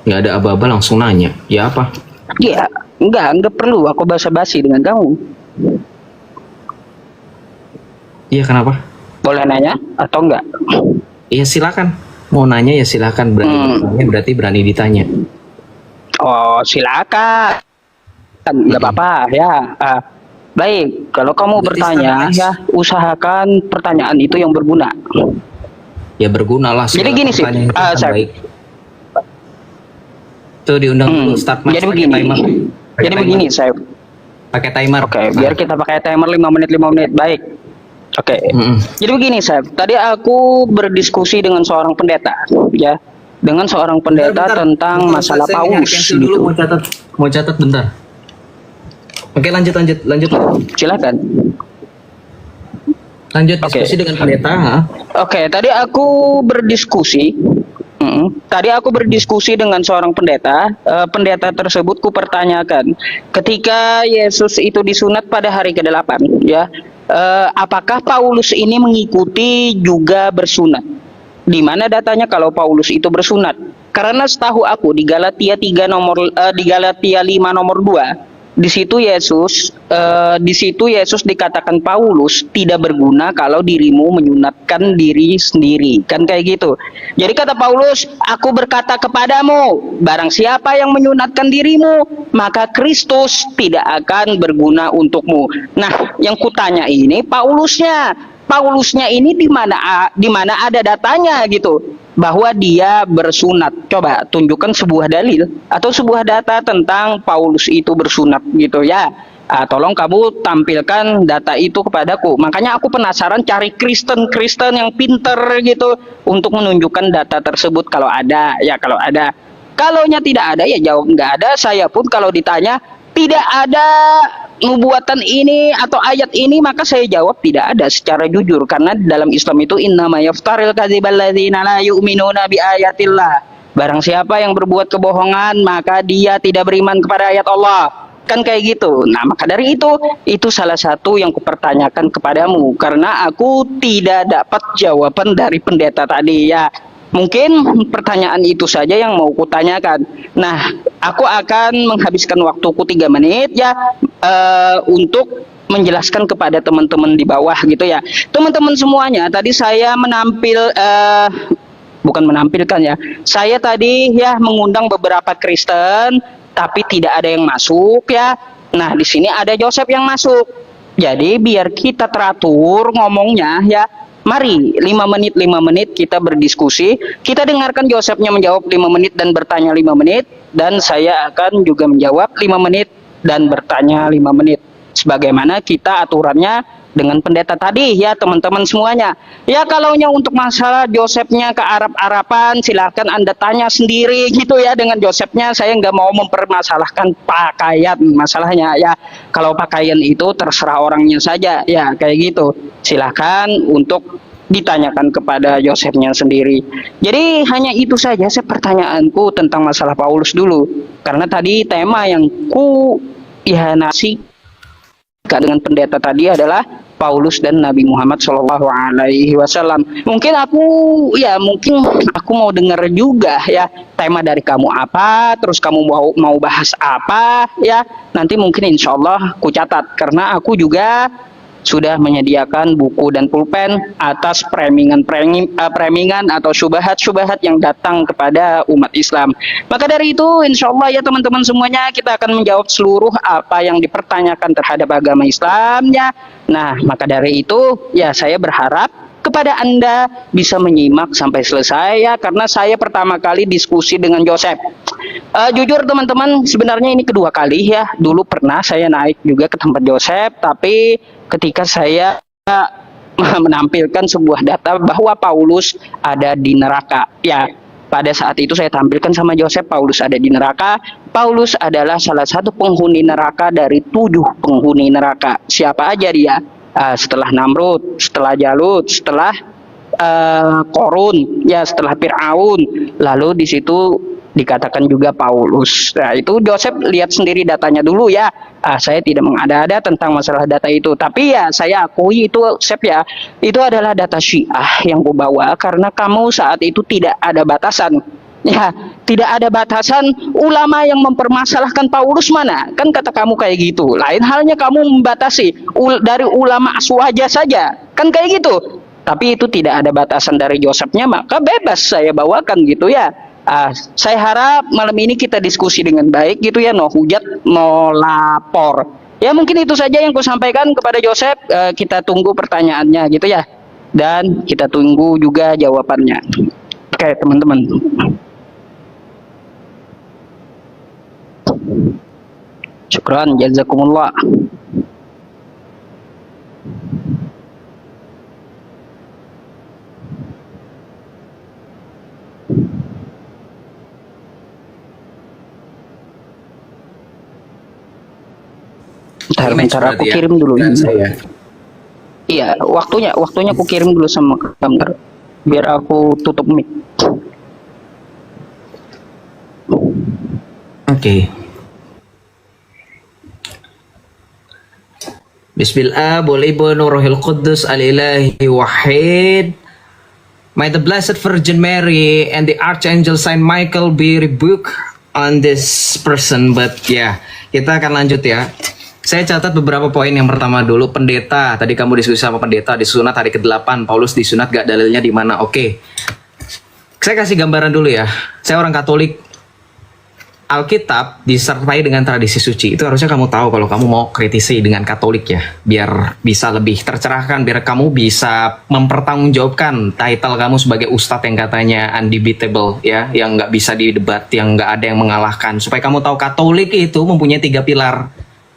Nggak ada aba-aba langsung nanya. Ya apa? Ya, enggak perlu aku basa-basi dengan kamu. Iya kenapa? Boleh nanya atau enggak? Iya silakan. Mau nanya ya silakan. Berarti berani ditanya. Oh, silakan. Enggak apa-apa ya. Baik, kalau kamu Berarti bertanya standaris. ya, usahakan pertanyaan itu yang berguna. Ya berguna lah. Jadi gini sih, pertanyaan itu kan saya baik. Tuh diundang dulu start match jadi pakai begini. timer. Jadi begini, saya. Pakai timer. Oke, biar kita pakai timer 5 menit. Baik. Oke. Jadi begini, saya. Tadi aku berdiskusi dengan seorang pendeta, ya. Dengan seorang pendeta tentang masalah saya Paulus cancel dulu, gitu. mau catat bentar. Oke, lanjut. Silakan. Lanjut diskusi dengan pendeta. Oke, tadi aku berdiskusi. Tadi aku berdiskusi dengan seorang pendeta. Pendeta tersebut kupertanyakan, ketika Yesus itu disunat pada hari ke-8, ya, apakah Paulus ini mengikuti juga bersunat? Di mana datanya kalau Paulus itu bersunat? Karena setahu aku di Galatia 5 nomor 2, di situ Yesus dikatakan Paulus tidak berguna kalau dirimu menyunatkan diri sendiri, kan kayak gitu. Jadi kata Paulus, aku berkata kepadamu, barang siapa yang menyunatkan dirimu, maka Kristus tidak akan berguna untukmu. Nah, yang kutanya ini Paulusnya ini di mana ada datanya gitu bahwa dia bersunat. Coba tunjukkan sebuah dalil atau sebuah data tentang Paulus itu bersunat gitu ya. Tolong kamu tampilkan data itu kepadaku. Makanya aku penasaran, cari Kristen yang pinter gitu untuk menunjukkan data tersebut kalau ada. Kalaunya tidak ada ya jawab nggak ada. Saya pun kalau ditanya tidak ada nubuatan ini atau ayat ini, maka saya jawab tidak ada secara jujur, karena dalam Islam itu innama yaftaril kadzibal ladzina la yu'minuna bi ayatillah. Barang siapa yang berbuat kebohongan maka dia tidak beriman kepada ayat Allah. Kan kayak gitu. Nah, maka dari itu salah satu yang kupertanyakan kepadamu, karena aku tidak dapat jawaban dari pendeta tadi ya. Mungkin pertanyaan itu saja yang mau kutanyakan. Nah, aku akan menghabiskan waktuku 3 menit ya untuk menjelaskan kepada teman-teman di bawah gitu ya. Teman-teman semuanya, tadi saya bukan menampilkan ya. Saya tadi ya mengundang beberapa Kristen, tapi tidak ada yang masuk ya. Nah, di sini ada Joseph yang masuk. Jadi biar kita teratur ngomongnya ya. Mari 5 menit kita berdiskusi. Kita dengarkan Josephnya menjawab 5 menit dan bertanya 5 menit, dan saya akan juga menjawab 5 menit dan bertanya 5 menit. Sebagaimana kita aturannya dengan pendeta tadi ya teman-teman semuanya. Ya kalaunya untuk masalah Josephnya ke Arab-Araban, silakan Anda tanya sendiri gitu ya dengan Josephnya. Saya nggak mau mempermasalahkan pakaian masalahnya ya. Kalau pakaian itu terserah orangnya saja ya kayak gitu. Silakan untuk ditanyakan kepada Josephnya sendiri. Jadi hanya itu saja pertanyaanku tentang masalah Paulus dulu. Karena tadi tema yang nasi dengan pendeta tadi adalah Paulus dan Nabi Muhammad Shallallahu Alaihi Wasallam. Mungkin aku mau dengar juga ya tema dari kamu apa, terus kamu mau bahas apa ya. Nanti mungkin insya Allah ku catat, karena aku juga sudah menyediakan buku dan pulpen atas premingan atau syubhat yang datang kepada umat Islam. Maka dari itu insya Allah ya teman-teman semuanya, kita akan menjawab seluruh apa yang dipertanyakan terhadap agama Islamnya. Nah, maka dari itu ya saya berharap kepada Anda bisa menyimak sampai selesai ya, karena saya pertama kali diskusi dengan Joseph. Jujur teman-teman, sebenarnya ini kedua kali ya. Dulu pernah saya naik juga ke tempat Joseph, tapi ketika saya menampilkan sebuah data bahwa Paulus ada di neraka. Ya, pada saat itu saya tampilkan sama Joseph, Paulus ada di neraka. Paulus adalah salah satu penghuni neraka dari 7 penghuni neraka. Siapa aja dia? Setelah Namrud, setelah Jalut, setelah Korun, ya setelah Fir'aun. Lalu di situ dikatakan juga Paulus. Nah, itu Joseph lihat sendiri datanya dulu ya. Saya tidak mengada-ada tentang masalah data itu. Tapi ya saya akui itu, Sep ya, itu adalah data Syiah yang kubawa karena kamu saat itu tidak ada batasan. Ya, Tidak ada batasan ulama yang mempermasalahkan Paulus mana? Kan kata kamu kayak gitu. Lain halnya kamu membatasi dari ulama aswaja saja. Kan kayak gitu. Tapi itu tidak ada batasan dari Josephnya, maka bebas saya bawakan gitu ya. Saya harap malam ini kita diskusi dengan baik gitu ya, no hujat, no lapor. Ya mungkin itu saja yang ku sampaikan kepada Joseph. Kita tunggu pertanyaannya gitu ya. Dan kita tunggu juga jawabannya. Oke teman-teman. Syukran, jazakumullah. Bentar, aku kirim dulu ini. Iya, waktunya aku kirim dulu sama kamu. Biar aku tutup mic. Oke. Bismillah, boleh Rohil Qudus al-ilahi wahid. May the Blessed Virgin Mary and the Archangel Saint Michael be rebuked on this person. But ya, kita akan lanjut ya. Saya catat beberapa poin. Yang pertama dulu, pendeta. Tadi kamu diskusi sama pendeta, disunat hari ke-8. Paulus disunat gak, dalilnya di mana? Oke. Saya kasih gambaran dulu ya. Saya orang Katolik. Alkitab disertai dengan tradisi suci. Itu harusnya kamu tahu kalau kamu mau kritisi dengan Katolik ya. Biar bisa lebih tercerahkan, biar kamu bisa mempertanggungjawabkan title kamu sebagai ustadz yang katanya undebatable ya, yang nggak bisa didebat, yang nggak ada yang mengalahkan. Supaya kamu tahu Katolik itu mempunyai 3 pilar.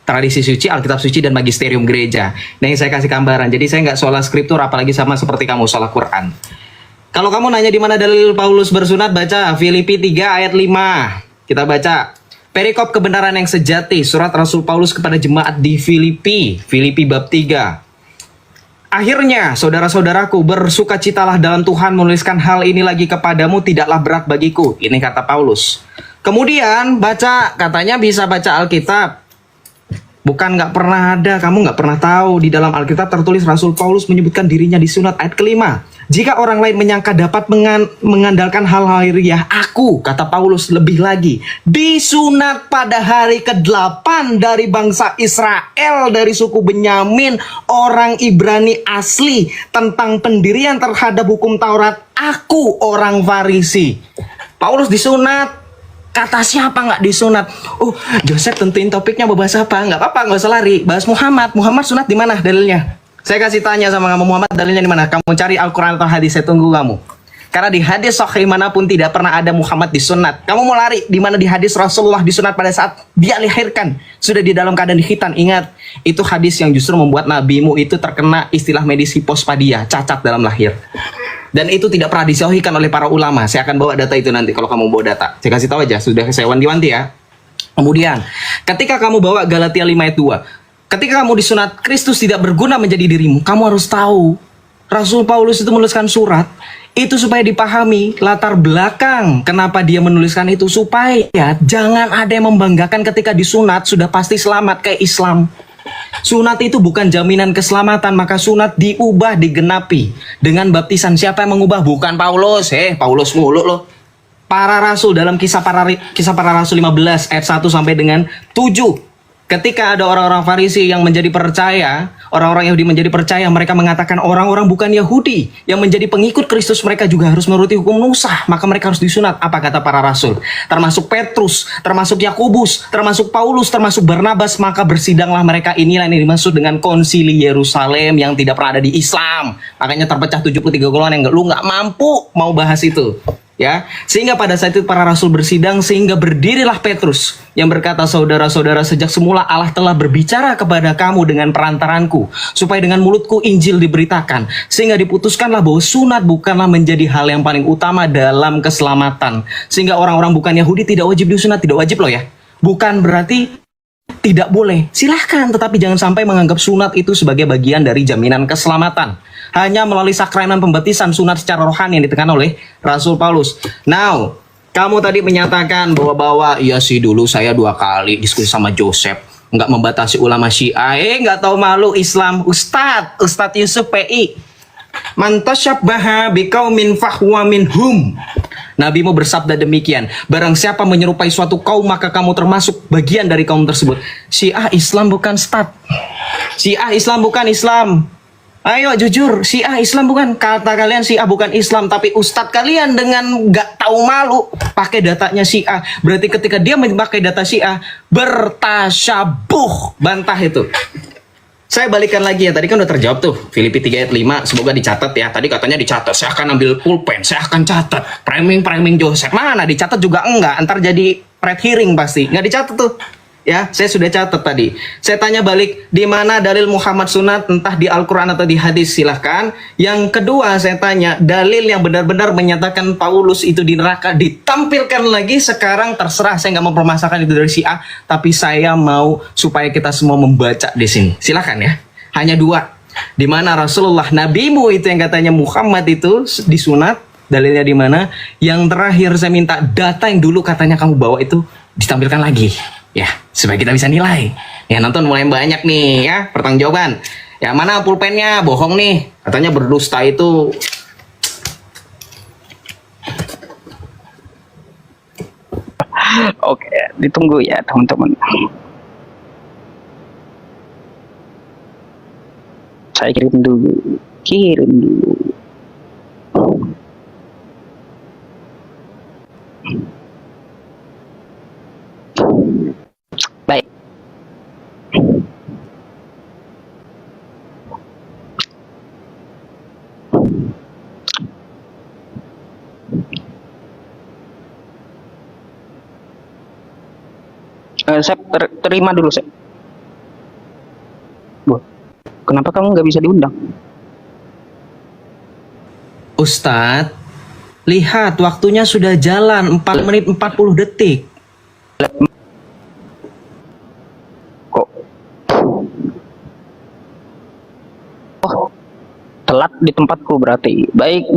Tradisi suci, Alkitab suci, dan magisterium gereja. Nah, yang saya kasih gambaran. Jadi saya nggak soal skriptur, apalagi sama seperti kamu soal Quran. Kalau kamu nanya di mana dalil Paulus bersunat, baca Filipi 3 ayat 5. Kita baca perikop kebenaran yang sejati, surat Rasul Paulus kepada jemaat di Filipi, Filipi bab 3. Akhirnya, saudara-saudaraku, bersukacitalah dalam Tuhan, menuliskan hal ini lagi kepadamu tidaklah berat bagiku. Ini kata Paulus. Kemudian baca, katanya bisa baca Alkitab. Bukan nggak pernah ada, kamu nggak pernah tahu. Di dalam Alkitab tertulis Rasul Paulus menyebutkan dirinya disunat ayat ke-5. Jika orang lain menyangka dapat mengandalkan hal lahiriah, aku, kata Paulus lebih lagi, disunat pada hari ke-8 dari bangsa Israel, dari suku Benyamin, orang Ibrani asli, tentang pendirian terhadap hukum Taurat, aku orang Farisi. Paulus disunat. Kata siapa nggak disunat? Joseph tentuin topiknya mau bahas apa? Nggak apa-apa, nggak usah lari. Bahas Muhammad. Muhammad sunat di mana dalilnya? Saya kasih tanya sama kamu, Muhammad dalilnya di mana? Kamu cari Al-Quran atau hadis, saya tunggu kamu. Karena di hadis sahih manapun tidak pernah ada Muhammad disunat. Kamu mau lari di mana? Di hadis Rasulullah disunat pada saat dia dilahirkan, sudah di dalam keadaan dikhitan. Ingat, itu hadis yang justru membuat nabimu itu terkena istilah medis hipospadia, cacat dalam lahir. Dan itu tidak pernah disahihkan oleh para ulama. Saya akan bawa data itu nanti kalau kamu bawa data. Saya kasih tahu aja, sudah saya wanti-wanti ya. Kemudian, ketika kamu bawa Galatia 5 ayat 2, ketika kamu disunat, Kristus tidak berguna menjadi dirimu. Kamu harus tahu, Rasul Paulus itu menuliskan surat, itu supaya dipahami latar belakang kenapa dia menuliskan itu. Supaya jangan ada yang membanggakan ketika disunat, sudah pasti selamat kayak Islam. Sunat itu bukan jaminan keselamatan, maka sunat diubah, digenapi dengan baptisan. Siapa yang mengubah? Bukan Paulus. Paulus mulu loh. Para rasul dalam kisah para rasul 15 ayat 1 sampai dengan 7. Ketika ada orang-orang Farisi yang menjadi percaya, orang-orang Yahudi menjadi percaya, mereka mengatakan orang-orang bukan Yahudi yang menjadi pengikut Kristus, mereka juga harus menuruti hukum Musa, maka mereka harus disunat. Apa kata para rasul? Termasuk Petrus, termasuk Yakobus, termasuk Paulus, termasuk Barnabas, maka bersidanglah mereka. Inilah yang dimaksud dengan konsili Yerusalem yang tidak pernah ada di Islam. Makanya terpecah 73 golongan yang lu nggak mampu mau bahas itu. Ya, sehingga pada saat itu para rasul bersidang, sehingga berdirilah Petrus yang berkata, saudara-saudara, sejak semula Allah telah berbicara kepada kamu dengan perantaranku, supaya dengan mulutku Injil diberitakan, sehingga diputuskanlah bahwa sunat bukanlah menjadi hal yang paling utama dalam keselamatan, sehingga orang-orang bukan Yahudi tidak wajib disunat. Tidak wajib loh ya, bukan berarti tidak boleh, silahkan, tetapi jangan sampai menganggap sunat itu sebagai bagian dari jaminan keselamatan. Hanya melalui sakramentan pembaptisan, sunat secara rohani yang ditekan oleh Rasul Paulus. Now, kamu tadi menyatakan bahwa iya sih dulu saya 2 kali diskusi sama Joseph, nggak membatasi ulama Syiah, nggak tahu malu Islam. Ustadz Yusuf PI, man tasyabbaha biqaumin fahuwa minhum. Nabimu bersabda demikian, barang siapa menyerupai suatu kaum maka kamu termasuk bagian dari kaum tersebut. Syiah Islam bukan stat. Syiah Islam bukan Islam. Ayo jujur, Syiah Islam bukan. Kata kalian Syiah bukan Islam, tapi ustadz kalian dengan gak tahu malu pakai datanya Syiah. Berarti ketika dia memakai data Syiah, bertasyabuh. Bantah itu. Saya balikan lagi ya, tadi kan udah terjawab tuh Filipi 3 ayat 5, semoga dicatat ya. Tadi katanya dicatat, saya akan ambil pulpen, saya akan catat framing Joseph. Mana dicatat juga enggak, ntar jadi red hearing pasti. Nggak dicatat tuh. Ya, saya sudah catat tadi. Saya tanya balik, di mana dalil Muhammad Sunat, entah di Al-Quran atau di hadis, silahkan. Yang kedua, saya tanya, dalil yang benar-benar menyatakan Paulus itu di neraka, ditampilkan lagi sekarang, terserah. Saya nggak mau permasalahkan itu dari Syiah, tapi saya mau supaya kita semua membaca di sini. Silahkan ya. Hanya dua. Di mana Rasulullah, nabimu itu yang katanya Muhammad itu disunat, dalilnya di mana? Yang terakhir saya minta data yang dulu katanya kamu bawa itu ditampilkan lagi. Ya, supaya kita bisa nilai. Ya, nonton mulai banyak nih ya, pertanggungjawaban. Ya, mana pulpennya? Bohong nih. Katanya berdusta itu. Oke, ditunggu ya teman-teman. Saya kirim dulu. Baik. Saya terima dulu, saya. Kenapa kamu nggak bisa diundang? Ustadz, lihat waktunya sudah jalan 4 menit 40 detik. Kok? Oh, telat di tempatku berarti. Baik.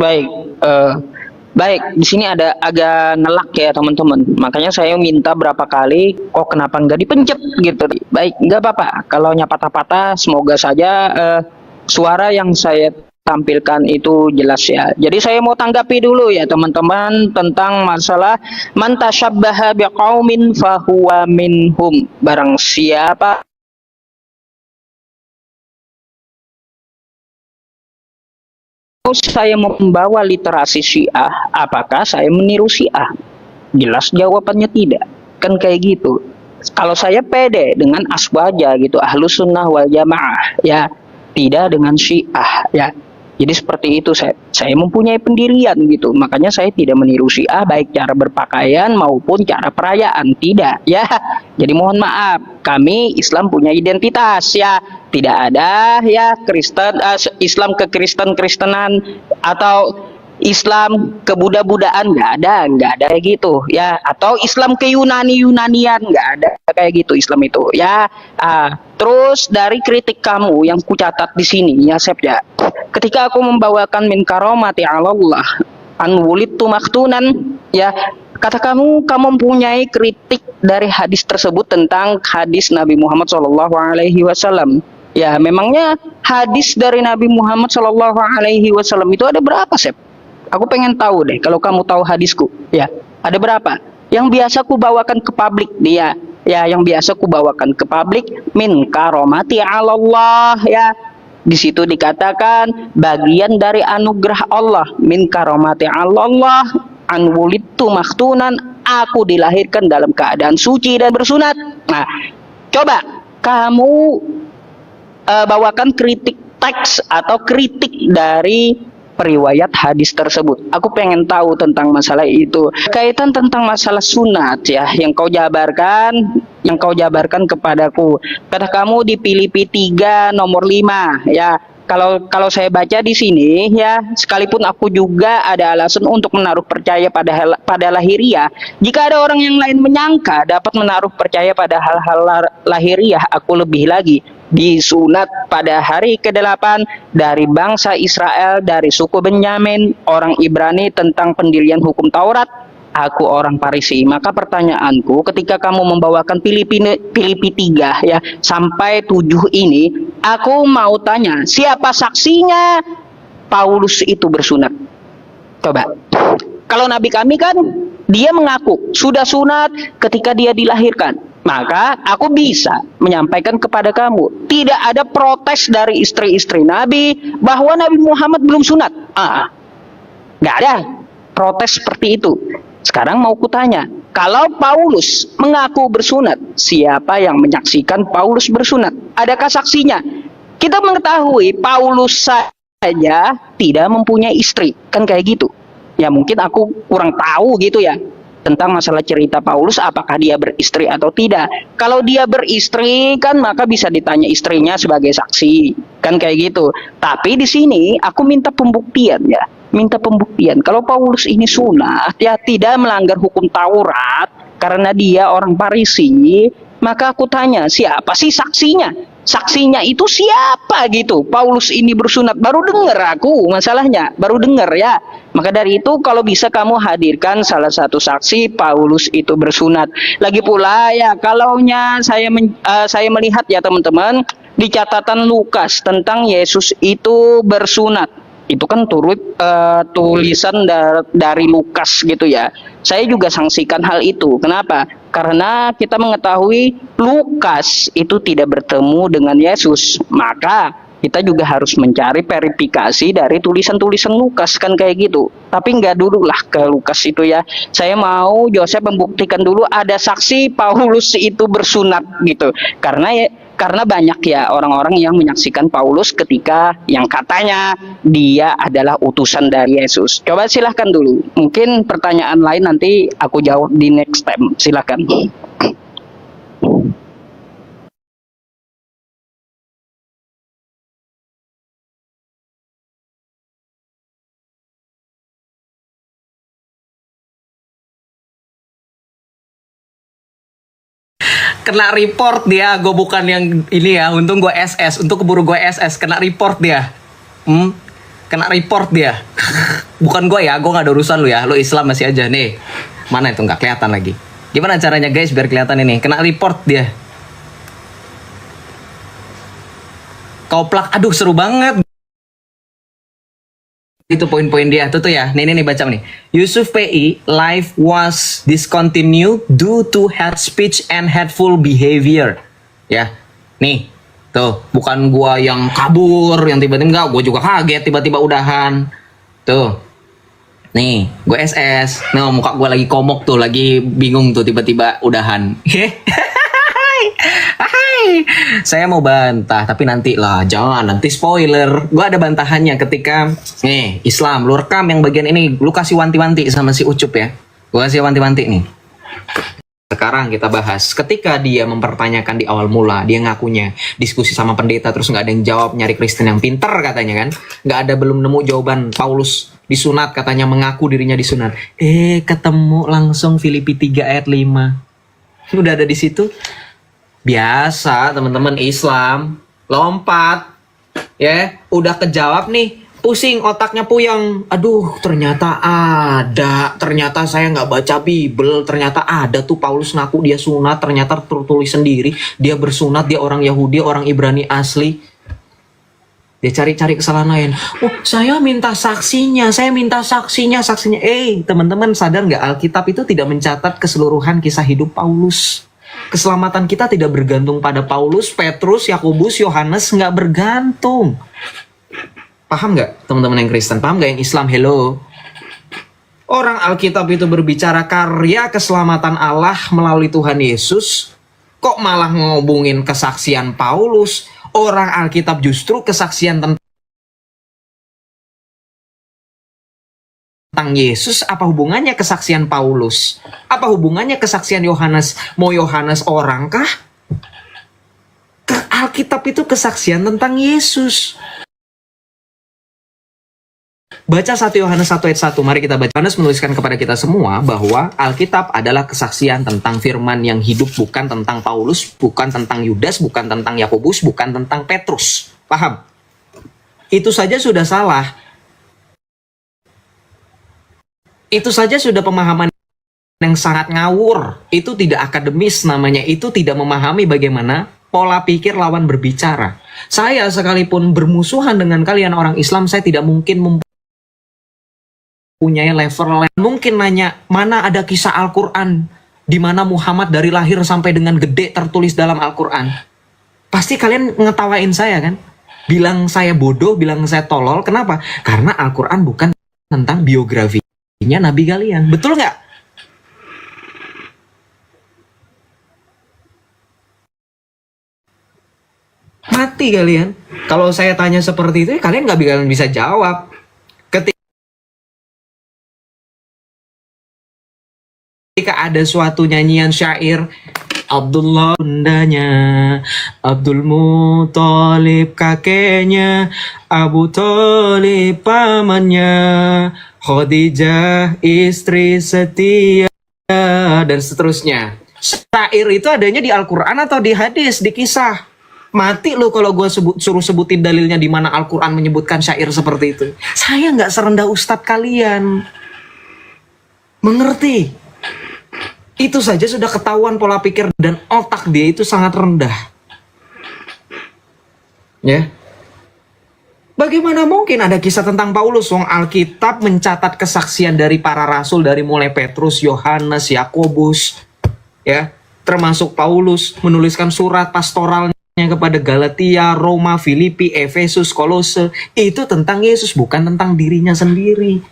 Baik, di sini ada agak ngelak ya teman-teman. Makanya saya minta berapa kali, kok kenapa nggak dipencet gitu. Baik, nggak apa-apa. Kalau patah-patah, semoga saja suara yang saya tampilkan itu jelas ya. Jadi saya mau tanggapi dulu ya teman-teman tentang masalah man tasyabbaha biqaumin fahuwa minhum. Barang siapa saya membawa literasi Syiah, apakah saya meniru Syiah? Jelas jawabannya tidak. Kan kayak gitu. Kalau saya pede dengan aswaja gitu, Ahlus Sunnah wal Jamaah, ya tidak dengan Syiah, ya. Jadi seperti itu, saya mempunyai pendirian gitu. Makanya saya tidak meniru Syiah baik cara berpakaian maupun cara perayaan, tidak ya. Jadi mohon maaf, kami Islam punya identitas ya. Tidak ada ya Kristen Islam ke Kristenan atau Islam ke Buddha-Buddhaan, nggak ada kayak gitu ya, atau Islam ke Yunanian, nggak ada kayak gitu Islam itu ya. Terus dari kritik kamu yang kucatat di sini ya Sep ya, ketika aku membawakan min karomati Allah an wulidtu maktunan ya, kata kamu mempunyai kritik dari hadis tersebut tentang hadis Nabi Muhammad SAW. Ya, memangnya hadis dari Nabi Muhammad SAW itu ada berapa Sep? Aku pengen tahu deh, kalau kamu tahu hadisku, ya ada berapa? Yang biasa ku bawakan ke publik dia, ya yang biasa ku bawakan ke publik min karomati Allah ya. Di situ dikatakan bagian dari anugerah Allah min karomati Allah an wulidtu maktunan, aku dilahirkan dalam keadaan suci dan bersunat. Nah, coba kamu bawakan kritik teks atau kritik dari periwayat hadis tersebut. Aku pengen tahu tentang masalah itu. Kaitan tentang masalah sunat ya, yang kau jabarkan kepadaku. Kata kamu di Filipi 3 nomor 5 ya. Kalau saya baca di sini ya, sekalipun aku juga ada alasan untuk menaruh percaya pada lahiriah, jika ada orang yang lain menyangka dapat menaruh percaya pada hal-hal lahiriah, aku lebih lagi disunat pada hari ke-8 dari bangsa Israel, dari suku Benyamin, orang Ibrani tentang pendirian hukum Taurat. Aku orang Parisi. Maka pertanyaanku, ketika kamu membawakan Filipi 3 ya sampai 7 ini, aku mau tanya, siapa saksinya Paulus itu bersunat? Coba. Kalau nabi kami kan dia mengaku sudah sunat ketika dia dilahirkan. Maka aku bisa menyampaikan kepada kamu, tidak ada protes dari istri-istri Nabi bahwa Nabi Muhammad belum sunat. Nggak ada protes seperti itu. Sekarang mau kutanya, kalau Paulus mengaku bersunat, siapa yang menyaksikan Paulus bersunat? Adakah saksinya? Kita mengetahui Paulus saja tidak mempunyai istri, kan kayak gitu. Ya mungkin aku kurang tahu gitu ya tentang masalah cerita Paulus, apakah dia beristri atau tidak. Kalau dia beristri kan maka bisa ditanya istrinya sebagai saksi, kan kayak gitu. Tapi di sini aku minta pembuktian ya, minta pembuktian. Kalau Paulus ini sunat ya tidak melanggar hukum Taurat karena dia orang Farisi, maka aku tanya siapa sih saksinya? Saksinya itu siapa gitu? Paulus ini bersunat, baru dengar aku masalahnya, baru dengar ya. Maka dari itu kalau bisa kamu hadirkan salah satu saksi Paulus itu bersunat. Lagi pula ya kalaunya saya melihat ya teman-teman di catatan Lukas tentang Yesus itu bersunat. Itu kan turut tulisan dari Lukas gitu ya. Saya juga saksikan hal itu. Kenapa? Karena kita mengetahui Lukas itu tidak bertemu dengan Yesus. Maka kita juga harus mencari verifikasi dari tulisan-tulisan Lukas, kan kayak gitu. Tapi nggak dulu lah ke Lukas itu ya. Saya mau Joseph membuktikan dulu ada saksi Paulus itu bersunat gitu. Karena banyak ya orang-orang yang menyaksikan Paulus ketika yang katanya dia adalah utusan dari Yesus. Coba silahkan dulu. Mungkin pertanyaan lain nanti aku jawab di next time. Silahkan. Kena report dia, gue bukan yang ini ya, untung gue SS, untuk keburu gue SS, kena report dia. Kena report dia. Bukan gue ya, gue gak ada urusan lu ya, lu Islam masih aja nih. Mana itu nggak kelihatan lagi. Gimana caranya guys biar kelihatan ini? Kena report dia. Koplak, aduh seru banget. Itu poin-poin dia tuh ya. Nih baca nih. Yusuf PI live was discontinued due to hate speech and hateful behavior. Ya. Nih. Tuh, bukan gua yang kabur, yang tiba-tiba enggak, gua juga kaget tiba-tiba udahan. Tuh. Nih, gue SS. Nah, muka gua lagi komok tuh, lagi bingung tuh tiba-tiba udahan. Saya mau bantah, tapi nanti lah, jangan nanti spoiler. Gue ada bantahannya ketika nih Islam, lu rekam yang bagian ini, lu kasih wanti-wanti sama si Ucup ya. Gue kasih wanti-wanti nih. Sekarang kita bahas ketika dia mempertanyakan di awal mula, dia ngakunya diskusi sama pendeta terus nggak ada yang jawab, nyari Kristen yang pinter katanya kan, nggak ada, belum nemu jawaban. Paulus disunat katanya, mengaku dirinya disunat. Ketemu langsung Filipi 3 ayat 5. Udah ada di situ. Biasa teman-teman Islam lompat ya, udah kejawab nih, pusing otaknya puyeng, aduh ternyata saya nggak baca Bible, ternyata ada tuh Paulus ngaku dia sunat, ternyata tertulis sendiri dia bersunat, dia orang Yahudi, orang Ibrani asli. Dia cari-cari kesalahan lain. Saya minta saksinya. Teman-teman sadar nggak, Alkitab itu tidak mencatat keseluruhan kisah hidup Paulus. Keselamatan kita tidak bergantung pada Paulus, Petrus, Yakobus, Yohanes, nggak bergantung. Paham nggak teman-teman yang Kristen? Paham nggak yang Islam? Hello. Orang Alkitab itu berbicara karya keselamatan Allah melalui Tuhan Yesus. Kok malah ngobongin kesaksian Paulus? Orang Alkitab justru kesaksian tentang Yesus, apa hubungannya kesaksian Paulus? Apa hubungannya kesaksian Yohanes? Mau Yohanes orang kah? Alkitab itu kesaksian tentang Yesus. Baca 1 Yohanes 1 ayat 1, mari kita baca. Yohanes menuliskan kepada kita semua bahwa Alkitab adalah kesaksian tentang firman yang hidup, bukan tentang Paulus, bukan tentang Yudas, bukan tentang Yakobus, bukan tentang Petrus. Paham? Itu saja sudah salah. Itu saja sudah pemahaman yang sangat ngawur. Itu tidak akademis namanya. Itu tidak memahami bagaimana pola pikir lawan berbicara. Saya sekalipun bermusuhan dengan kalian orang Islam, saya tidak mungkin mempunyai level. Mungkin nanya, mana ada kisah Al-Quran di mana Muhammad dari lahir sampai dengan gede tertulis dalam Al-Quran? Pasti kalian ngetawain saya kan? Bilang saya bodoh, bilang saya tolol. Kenapa? Karena Al-Quran bukan tentang biografinya Nabi kalian. Betul nggak? Mati kalian. Kalau saya tanya seperti itu, kalian nggak bakalan bisa jawab. Ketika ada suatu nyanyian syair, Abdullah bundanya, Abdul Muthalib kakeknya, Abu Thalib pamannya, Khadijah istri setia, dan seterusnya. Syair itu adanya di Al-Quran atau di hadis, di kisah. Mati lo kalau gue suruh sebutin dalilnya di mana Al-Quran menyebutkan syair seperti itu. Saya nggak serendah ustadz kalian. Mengerti? Itu saja sudah ketahuan pola pikir dan otak dia itu sangat rendah. Ya. Bagaimana mungkin ada kisah tentang Paulus? Wong Alkitab mencatat kesaksian dari para rasul dari mulai Petrus, Yohanes, Yakobus, ya, termasuk Paulus menuliskan surat pastoralnya kepada Galatia, Roma, Filipi, Efesus, Kolose. Itu tentang Yesus, bukan tentang dirinya sendiri.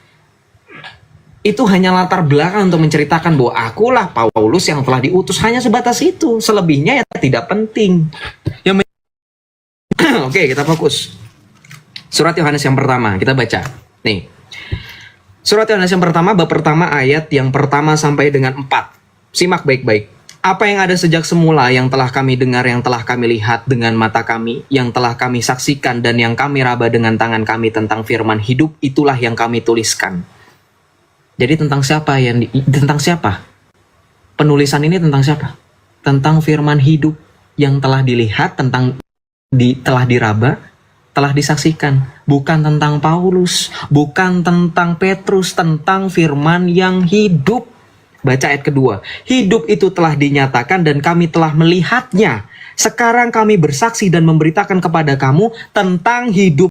Itu hanya latar belakang untuk menceritakan bahwa akulah Paulus yang telah diutus, hanya sebatas itu. Selebihnya ya tidak penting. Oke, kita fokus. Surat Yohanes yang pertama, kita baca. Nih. Surat Yohanes yang pertama, bab pertama, ayat yang pertama sampai dengan 4. Simak baik-baik. Apa yang ada sejak semula, yang telah kami dengar, yang telah kami lihat dengan mata kami, yang telah kami saksikan dan yang kami raba dengan tangan kami tentang firman hidup, itulah yang kami tuliskan. Jadi tentang siapa tentang siapa? Penulisan ini tentang siapa? Tentang firman hidup yang telah dilihat, telah diraba, telah disaksikan. Bukan tentang Paulus, bukan tentang Petrus, tentang firman yang hidup. Baca ayat kedua. Hidup itu telah dinyatakan dan kami telah melihatnya. Sekarang kami bersaksi dan memberitakan kepada kamu tentang hidup